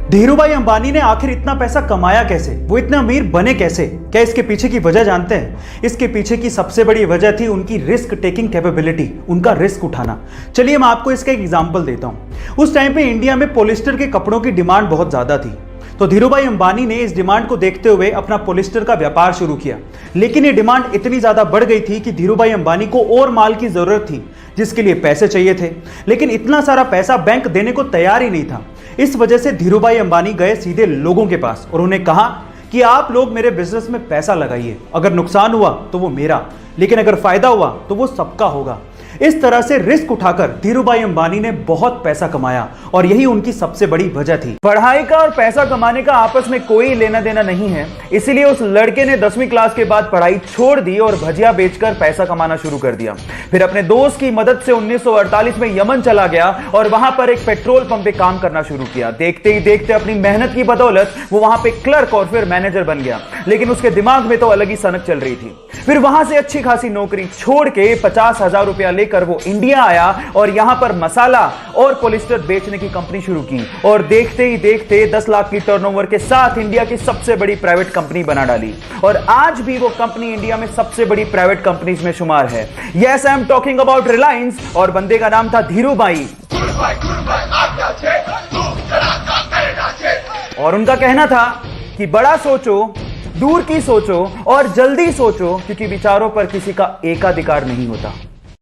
धीरूभाई अंबानी ने आखिर इतना पैसा कमाया कैसे, वो इतने अमीर बने कैसे? क्या इसके पीछे की वजह जानते हैं? इसके पीछे की सबसे बड़ी वजह थी उनकी रिस्क टेकिंग कैपेबिलिटी, उनका रिस्क उठाना। चलिए मैं आपको इसका एक एग्जांपल देता हूं। उस टाइम पे इंडिया में पॉलिस्टर के कपड़ों की डिमांड बहुत ज्यादा थी, तो धीरूभाई अंबानी ने इस डिमांड को देखते हुए अपना पॉलिस्टर का व्यापार शुरू किया। लेकिन ये डिमांड इतनी ज्यादा बढ़ गई थी कि धीरूभाई अंबानी को और माल की जरूरत थी, जिसके लिए पैसे चाहिए थे, लेकिन इतना सारा पैसा बैंक देने को तैयार ही नहीं था। इस वजह से धीरूभाई अंबानी गए सीधे लोगों के पास और उन्हें कहा कि आप लोग मेरे बिजनेस में पैसा लगाइए, अगर नुकसान हुआ तो वो मेरा, लेकिन अगर फायदा हुआ तो वो सबका होगा। इस तरह से रिस्क उठाकर धीरूभाई अंबानी ने बहुत पैसा कमाया और यही उनकी सबसे बड़ी वजह थी। पढ़ाई का और पैसा कमाने का आपस में कोई लेना देना नहीं है, इसीलिए उस लड़के ने 10वीं क्लास के बाद पढ़ाई छोड़ दी और भजिया बेचकर पैसा कमाना शुरू कर दिया। फिर अपने दोस्त की मदद से 1948 में यमन चला गया और वहां पर एक पेट्रोल पंप पे काम करना शुरू किया। देखते ही देखते अपनी मेहनत की बदौलत वो वहां पे क्लर्क और फिर मैनेजर बन गया, लेकिन उसके दिमाग में तो अलग ही सनक चल रही थी। फिर वहां से अच्छी खासी नौकरी छोड़ के 50,000 रुपया लेकर वो इंडिया आया और यहां पर मसाला और पॉलिस्टर बेचने की कंपनी शुरू की और देखते ही देखते 10 लाख की टर्नओवर के साथ इंडिया की सबसे बड़ी प्राइवेट कंपनी बना डाली और आज भी वो कंपनी इंडिया में सबसे बड़ी प्राइवेट कंपनीज में शुमार है। Yes, I am talking about Reliance और बंदे का नाम था धीरूभाई। और उनका कहना था कि बड़ा सोचो, दूर की सोचो और जल्दी सोचो, क्योंकि विचारों पर किसी का एकाधिकार नहीं होता।